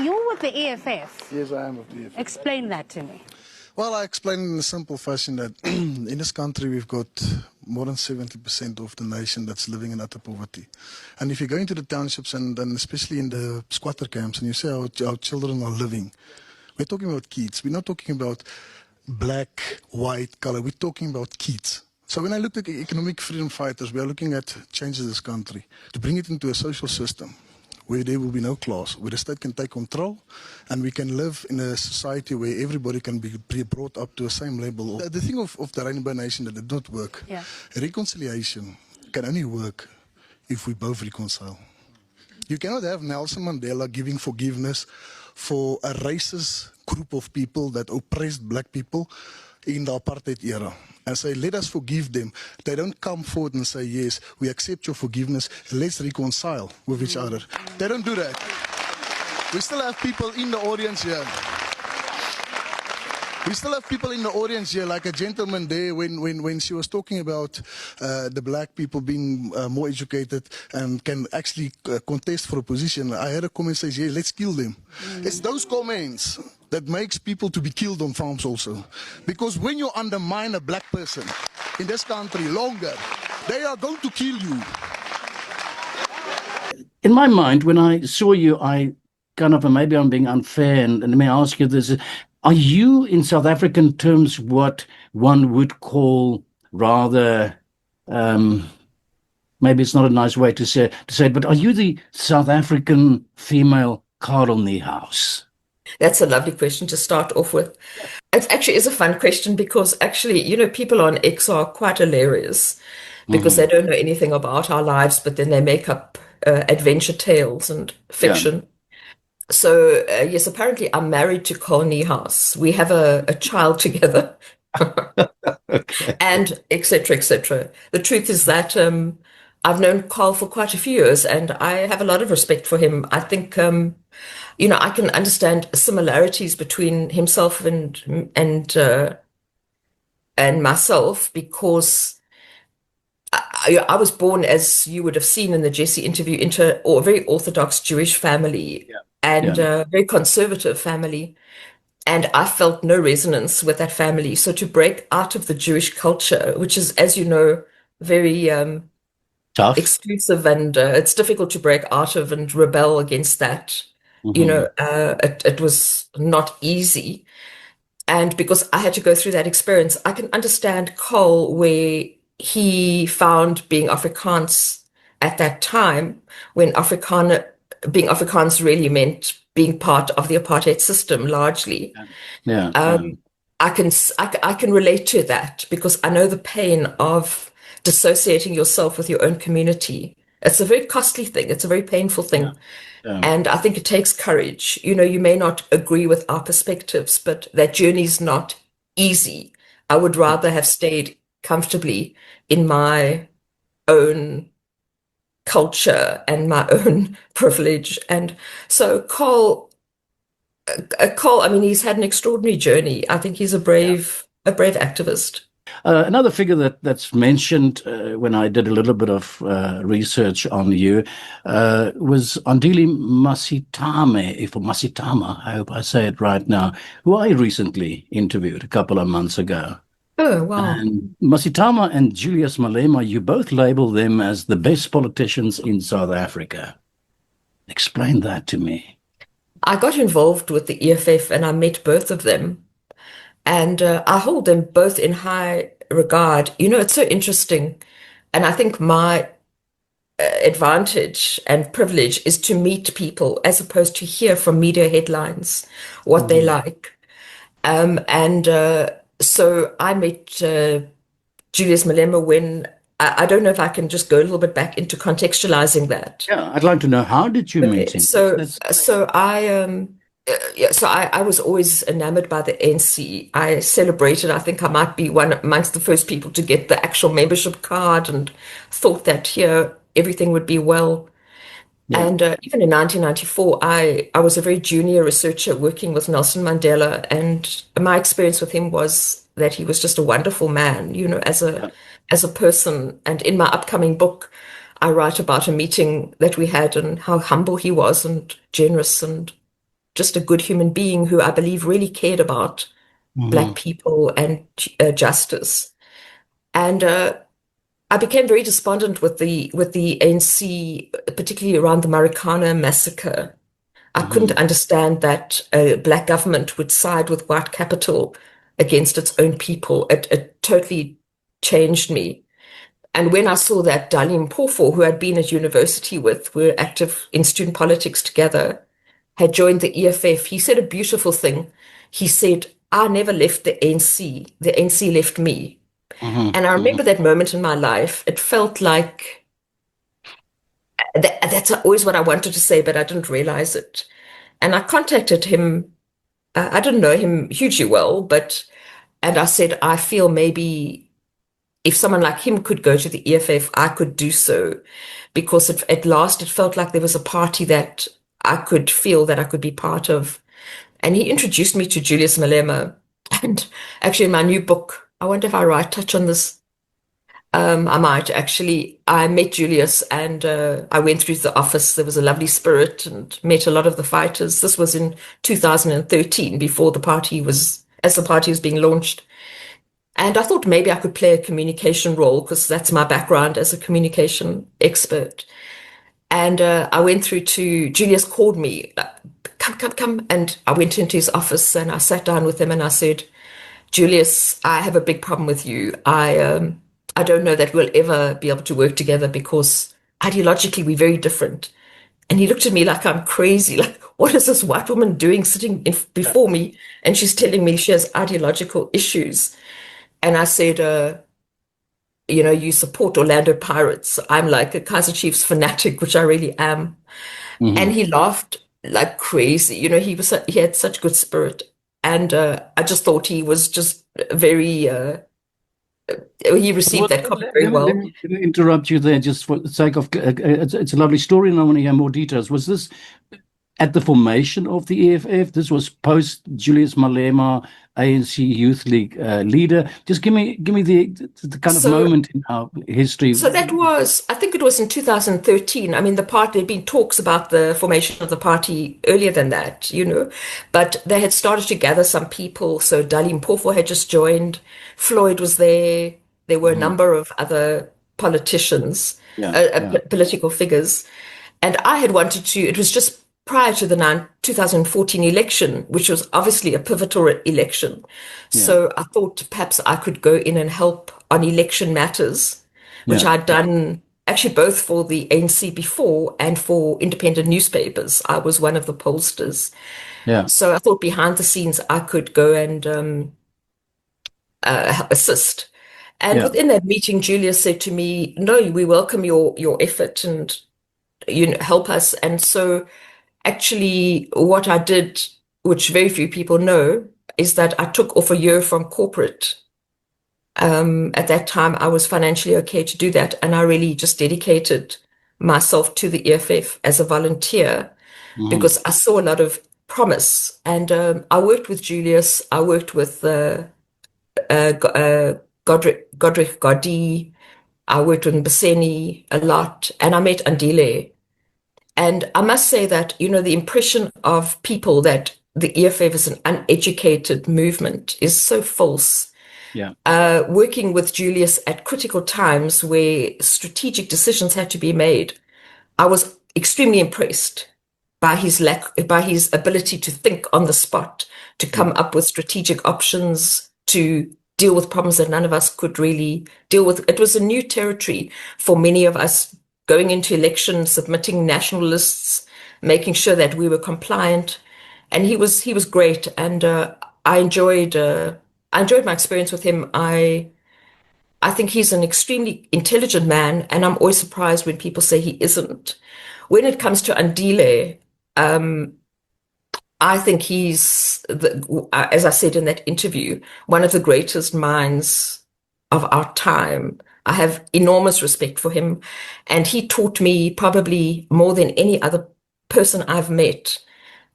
You're with the EFF. Yes, I am with the EFF. Explain that to me. Well, I explain in a simple fashion that in this country we've got more than 70% of the nation that's living in utter poverty. And if you go into the townships and especially in the squatter camps and you say how children are living, we're talking about kids. We're not talking about black, white, color. We're talking about kids. So when I look at the economic freedom fighters, we are looking at changes this country to bring it into a social system where there will be no class, where the state can take control and we can live in a society where everybody can be brought up to the same level. The thing of the Rainbow Nation that did not work, reconciliation can only work if we both reconcile. You cannot have Nelson Mandela giving forgiveness for a racist group of people that oppressed black people in the apartheid era and say, let us forgive them. They don't come forward and say, yes, we accept your forgiveness, let's reconcile with each other. They don't do that. We still have people in the audience here. We still have people in the audience here, like a gentleman there when she was talking about the black people being more educated and can actually contest for a position. I heard a comment say, yeah, let's kill them. It's those comments that makes people to be killed on farms also. Because when you undermine a black person in this country longer, they are going to kill you. In my mind, when I saw you, I kind of, maybe I'm being unfair, and let me ask you this. Are you, in South African terms, what one would call rather, maybe it's not a nice way to say it, but are you the South African female Karel Niehaus? That's a lovely question to start off with. It actually is a fun question because actually, you know, people on X are quite hilarious because they don't know anything about our lives, but then they make up adventure tales and fiction. Yeah. So, yes, apparently I'm married to Karel Niehaus. We have a child together. Okay. And et cetera, et cetera. The truth is that I've known Karel for quite a few years and I have a lot of respect for him. I think, you know, I can understand similarities between himself and myself because I was born, as you would have seen in the Jesse interview, into a very Orthodox Jewish family. Yeah. And a very conservative family. And I felt no resonance with that family. So to break out of the Jewish culture, which is, as you know, very tough, exclusive, and it's difficult to break out of and rebel against that. You know, it was not easy. And because I had to go through that experience, I can understand Karel where he found being Afrikaans at that time, when being Afrikaans really meant being part of the apartheid system largely. I can relate to that because I know the pain of dissociating yourself with your own community. It's a very costly thing. It's a very painful thing. And I think it takes courage. You know, you may not agree with our perspectives, but that journey's not easy. I would rather have stayed comfortably in my own culture and my own privilege. And so Karel, I mean, he's had an extraordinary journey. I think he's a brave activist. Another figure that's mentioned when I did a little bit of research on you was Andile Masitama, I hope I say it right now, who I recently interviewed a couple of months ago. Oh, wow. And Masitama and Julius Malema, you both label them as the best politicians in South Africa. Explain that to me. I got involved with the EFF and I met both of them. And I hold them both in high regard. You know, it's so interesting. And I think my advantage and privilege is to meet people as opposed to hear from media headlines what they like. So I met Julius Malema when, I don't know if I can just go a little bit back into contextualizing that. Yeah, I'd like to know, how did you meet him? So I was always enamored by the ANC. I celebrated, I think I might be one amongst the first people to get the actual membership card and thought that here everything would be well. Yeah. And even in 1994, I was a very junior researcher working with Nelson Mandela, and my experience with him was that he was just a wonderful man, you know, as a person. And in my upcoming book, I write about a meeting that we had and how humble he was and generous and just a good human being who I believe really cared about Black people and justice. And I became very despondent with the ANC, particularly around the Marikana massacre. I couldn't understand that a Black government would side with white capital against its own people. It totally changed me. And when I saw that Dalim Mpofu, who I'd been at university with, we were active in student politics together, had joined the EFF, he said a beautiful thing. He said, I never left the ANC left me. And I remember that moment in my life. It felt like that's always what I wanted to say, but I didn't realize it. And I contacted him. I didn't know him hugely well, and I said, I feel maybe if someone like him could go to the EFF, I could do so, because at last it felt like there was a party that I could feel that I could be part of. And he introduced me to Julius Malema. And actually, in my new book, I wonder if I touch on this. I might actually. I met Julius and I went through the office. There was a lovely spirit and met a lot of the fighters. This was in 2013, before as the party was being launched. And I thought maybe I could play a communication role, because that's my background as a communication expert. And I went through to, Julius called me, come. And I went into his office and I sat down with him and I said, Julius, I have a big problem with you. I don't know that we'll ever be able to work together, because ideologically we're very different. And he looked at me like I'm crazy. Like, what is this white woman doing sitting before me? And she's telling me she has ideological issues. And I said, you support Orlando Pirates. I'm like a Kaizer Chiefs fanatic, which I really am. And he laughed like crazy. He had such good spirit. And I just thought he was just very, he received that comment very well. Let me interrupt you there just for the sake of, it's a lovely story and I want to hear more details. Was this at the formation of the EFF? This was post Julius Malema, ANC Youth League leader. Just give me the kind of moment in our history. So that was, I think it was in 2013. I mean, there'd been talks about the formation of the party earlier than that, but they had started to gather some people. So Dalim Mpofu had just joined. Floyd was there. There were a number of other politicians, political figures. And I had wanted to, it was just prior to the 2014 election, which was obviously a pivotal election. Yeah. So I thought perhaps I could go in and help on election matters, which I'd done actually both for the ANC before and for independent newspapers. I was one of the pollsters. Yeah. So I thought behind the scenes I could go and assist. And within that meeting, Julius said to me, no, we welcome your effort and help us. And so actually, what I did, which very few people know, is that I took off a year from corporate. At that time, I was financially okay to do that. And I really just dedicated myself to the EFF as a volunteer because I saw a lot of promise. And I worked with Julius. I worked with Godric Godi. I worked with Mbaseni a lot. And I met Andile. And I must say that, the impression of people that the EFF is an uneducated movement is so false. Yeah. Working with Julius at critical times where strategic decisions had to be made, I was extremely impressed by his ability to think on the spot, to come up with strategic options, to deal with problems that none of us could really deal with. It was a new territory for many of us, going into elections, submitting national lists, making sure that we were compliant. And he was great. And I enjoyed my experience with him. I think he's an extremely intelligent man, and I'm always surprised when people say he isn't. When it comes to Andile, I think he's, as I said in that interview, one of the greatest minds of our time. I have enormous respect for him. And he taught me probably more than any other person I've met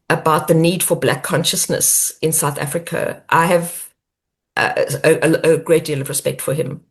about the need for Black consciousness in South Africa. I have a great deal of respect for him.